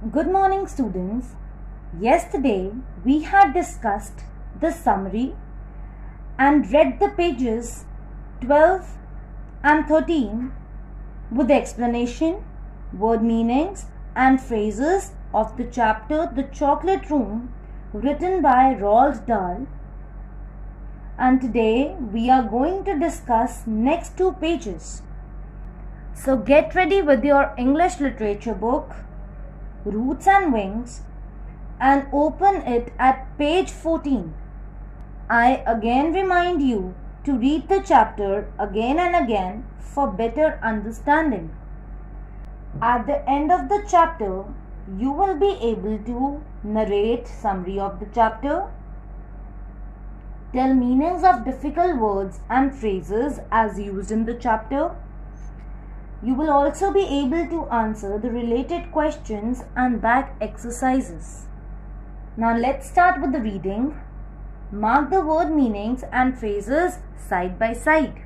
Good morning, students. Yesterday we had discussed the summary and read the pages 12 and 13 with the explanation, word meanings and phrases of the chapter The Chocolate Room written by Roald Dahl. And today we are going to discuss next two pages. So get ready with your English literature book, Roots and Wings, and open it at page 14. I again remind you to read the chapter again and again for better understanding. At the end of the chapter, you will be able to narrate summary of the chapter, tell meanings of difficult words and phrases as used in the chapter. You will also be able to answer the related questions and back exercises. Now let's start with the reading. Mark the word meanings and phrases side by side.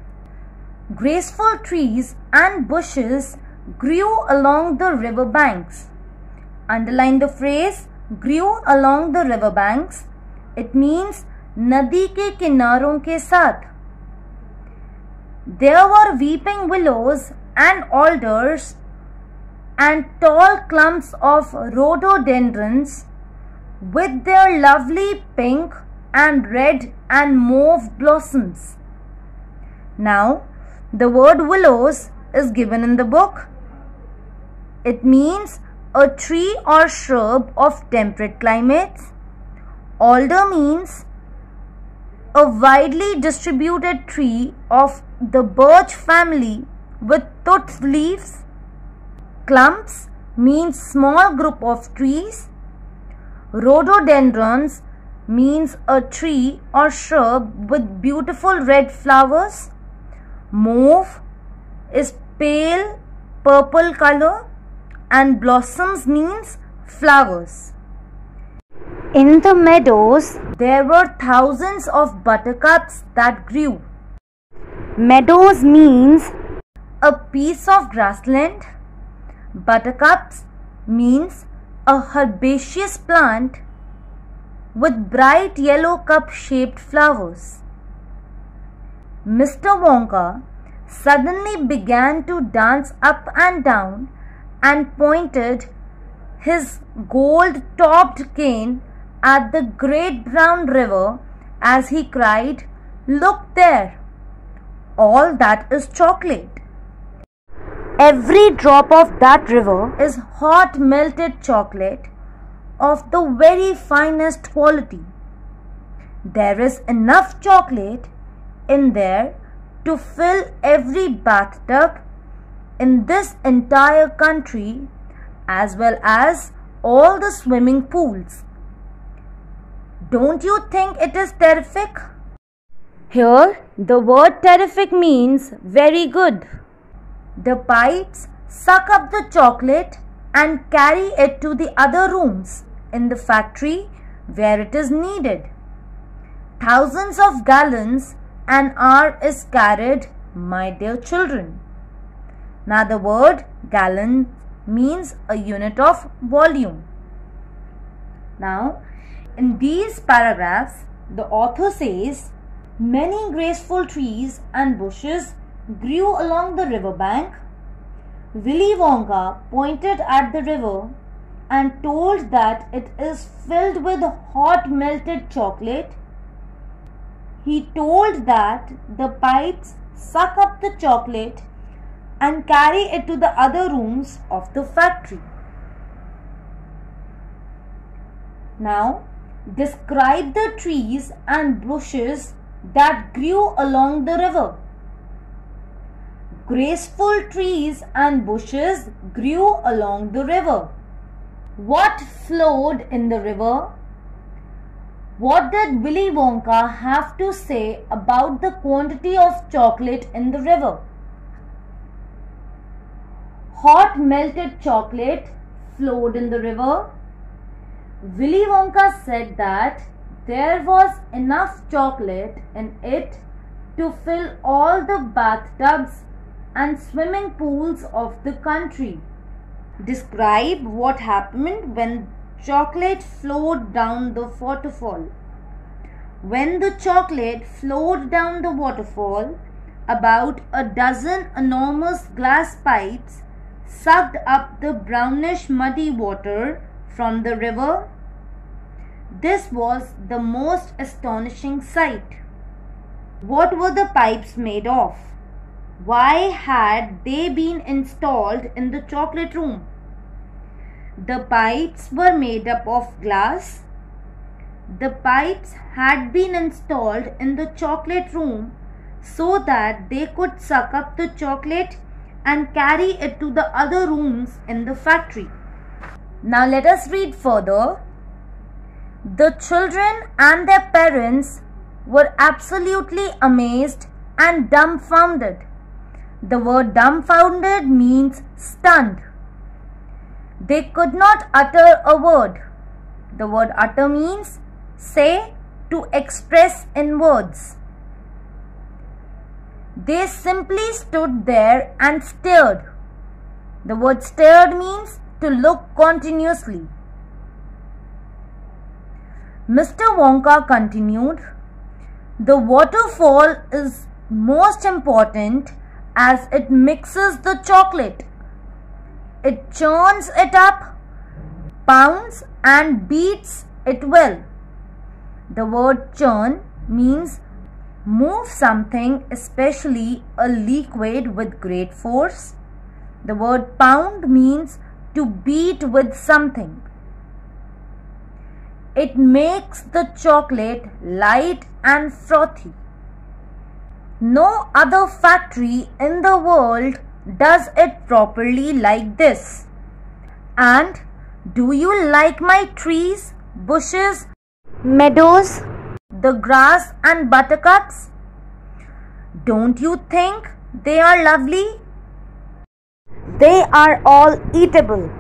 Graceful trees and bushes grew along the river banks. Underline the phrase grew along the river banks. It means नदी के किनारों के साथ. There were weeping willows and alders and tall clumps of rhododendrons with their lovely pink and red and mauve blossoms. Now, the word willows is given in the book. It means a tree or shrub of temperate climates. Alder means a widely distributed tree of the birch family with toothed leaves. Clumps means small group of trees. Rhododendrons means a tree or shrub with beautiful red flowers. Mauve is pale purple color, and blossoms means flowers. In the meadows, there were thousands of buttercups that grew. Meadows means a piece of grassland. Buttercups means a herbaceous plant with bright yellow cup-shaped flowers. Mr. Wonka suddenly began to dance up and down and pointed his gold-topped cane at the great brown river as he cried, "Look there! All that is chocolate. Every drop of that river is hot melted chocolate of the very finest quality. There is enough chocolate in there to fill every bathtub in this entire country as well as all the swimming pools. Don't you think it is terrific?" Here, the word terrific means very good. The pipes suck up the chocolate and carry it to the other rooms in the factory where it is needed. Thousands of gallons an hour is carried, my dear children. Now the word gallon means a unit of volume. Now, in these paragraphs, the author says, many graceful trees and bushes grew along the river bank. Willy Wonka pointed at the river and told that it is filled with hot melted chocolate. He told that the pipes suck up the chocolate and carry it to the other rooms of the factory. Now, describe the trees and bushes that grew along the river. Graceful trees and bushes grew along the river. What flowed in the river? What did Willy Wonka have to say about the quantity of chocolate in the river? Hot melted chocolate flowed in the river. Willy Wonka said that there was enough chocolate in it to fill all the bathtubs and swimming pools of the country. Describe what happened when chocolate flowed down the waterfall. When the chocolate flowed down the waterfall, about a dozen enormous glass pipes sucked up the brownish muddy water from the river. This was the most astonishing sight. What were the pipes made of? Why had they been installed in the chocolate room? The pipes were made up of glass. The pipes had been installed in the chocolate room so that they could suck up the chocolate and carry it to the other rooms in the factory. Now let us read further. The children and their parents were absolutely amazed and dumbfounded. The word dumbfounded means stunned. They could not utter a word. The word utter means say, to express in words. They simply stood there and stared. The word stared means to look continuously. Mr. Wonka continued, the waterfall is most important as it mixes the chocolate. It churns it up, pounds and beats it well. The word churn means move something, especially a liquid, with great force. The word pound means to beat with something. It makes the chocolate light and frothy. No other factory in the world does it properly like this. And do you like my trees, bushes, meadows, the grass and buttercups? Don't you think they are lovely? They are all eatable.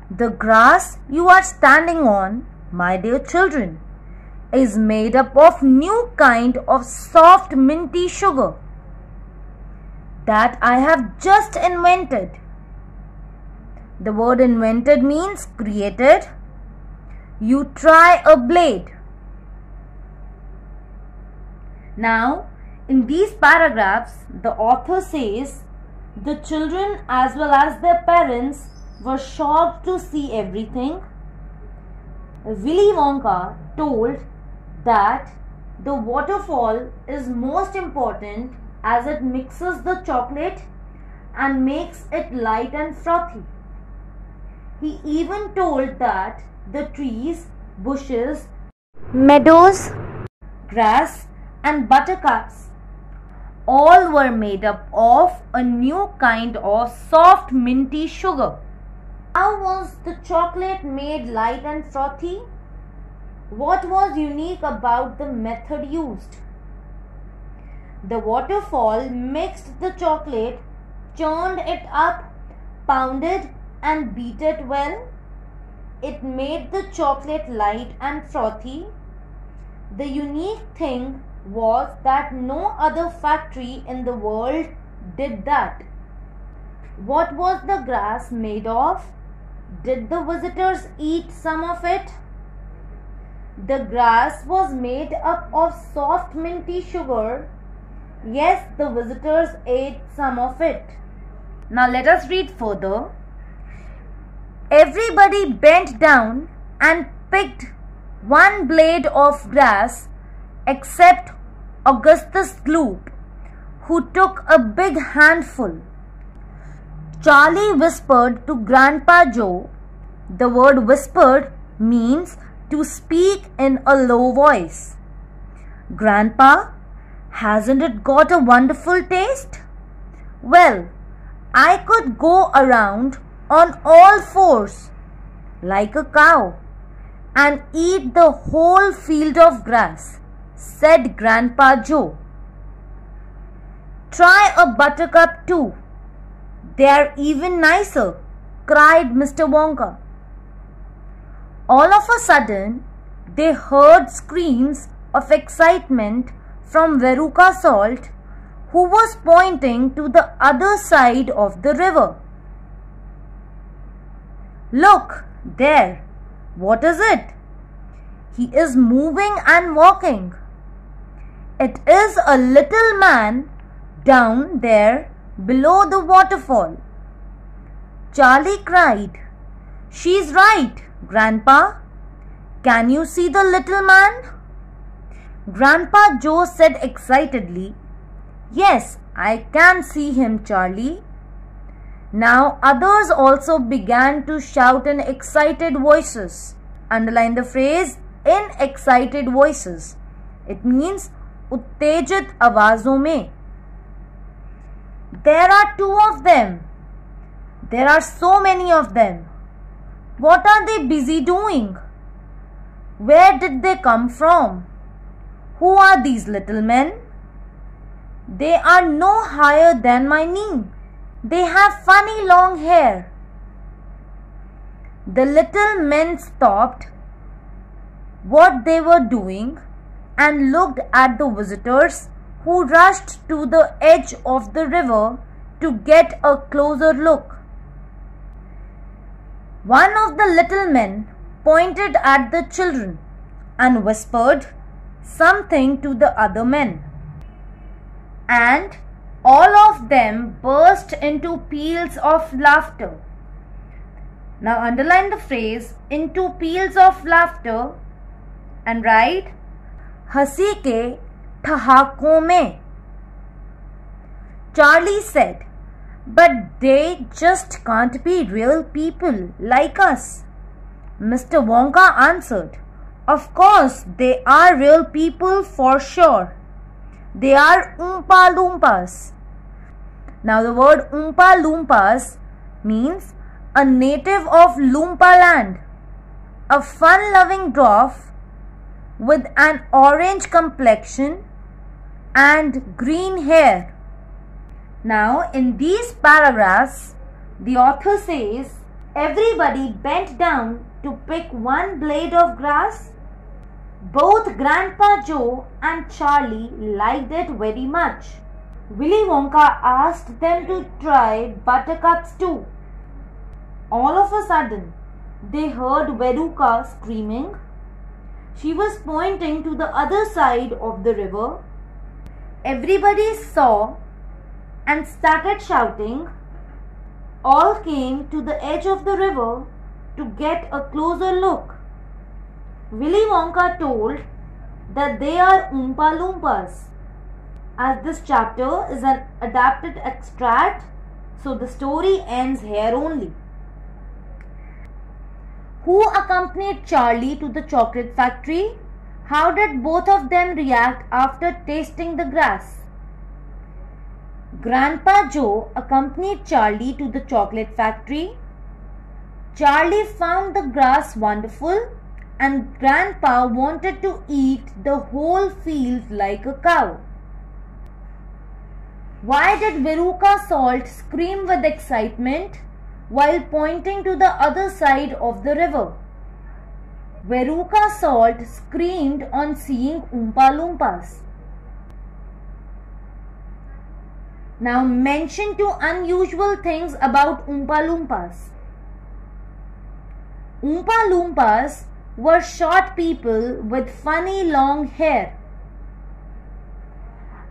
The grass you are standing on, my dear children, is made up of new kind of soft minty sugar that I have just invented. The word invented means created. You try a blade. Now, in these paragraphs, the author says the children as well as their parents were shocked to see everything. Willy Wonka told that the waterfall is most important as it mixes the chocolate and makes it light and frothy. He even told that the trees, bushes, meadows, grass and buttercups all were made up of a new kind of soft minty sugar. How was the chocolate made light and frothy? What was unique about the method used? The waterfall mixed the chocolate, churned it up, pounded and beat it well. It made the chocolate light and frothy. The unique thing was that no other factory in the world did that. What was the grass made of? Did the visitors eat some of it? The grass was made up of soft minty sugar. Yes, the visitors ate some of it. Now let us read further. Everybody bent down and picked one blade of grass except Augustus Gloop, who took a big handful. Charlie whispered to Grandpa Joe. The word whispered means to speak in a low voice. Grandpa, hasn't it got a wonderful taste? Well, I could go around on all fours like a cow and eat the whole field of grass, said Grandpa Joe. Try a buttercup too. They're even nicer, cried Mr. Wonka. All of a sudden, they heard screams of excitement from Veruca Salt, who was pointing to the other side of the river. Look, there. What is it? He is moving and walking. It is a little man down there below the waterfall. Charlie cried. She's right, Grandpa. Can you see the little man? Grandpa Joe said excitedly, Yes, I can see him, Charlie. Now others also began to shout in excited voices. Underline the phrase in excited voices. It means उत्तेजित आवाजों में. There are 2 of them. There are so many of them. What are they busy doing? Where did they come from? Who are these little men? They are no higher than my knee. They have funny long hair. The little men stopped what they were doing and looked at the visitors who rushed to the edge of the river to get a closer look. One of the little men pointed at the children and whispered something to the other men, and all of them burst into peals of laughter. Now underline the phrase into peals of laughter and write हंसी के ठहाकों में. Charlie said, But they just can't be real people like us. Mr. Wonka answered, Of course they are real people for sure. They are Oompa Loompas. Now the word Oompa Loompas means a native of Loompa land, a fun-loving dwarf with an orange complexion and green hair. Now in these paragraphs, the author says, everybody bent down to pick one blade of grass. Both Grandpa Joe and Charlie liked it very much. Willy Wonka asked them to try buttercups too. All of a sudden, they heard Veruca screaming. She was pointing to the other side of the river. Everybody saw and started shouting. All came to the edge of the river to get a closer look. Willy Wonka told that they are Oompa Loompas. As this chapter is an adapted extract, so the story ends here only. Who accompanied Charlie to the chocolate factory? How did both of them react after tasting the grass? Grandpa Joe accompanied Charlie to the chocolate factory. Charlie found the grass wonderful and Grandpa wanted to eat the whole field like a cow. Why did Veruca Salt scream with excitement while pointing to the other side of the river? Veruca Salt screamed on seeing Oompa Loompas. Now mention 2 unusual things about Oompa Loompas. Oompa Loompas were short people with funny long hair.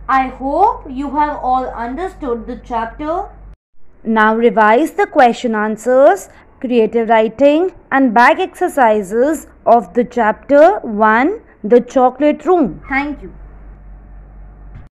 I hope you have all understood the chapter. Now revise the question answers, creative writing and bag exercises of the chapter 1, The Chocolate Room. Thank you.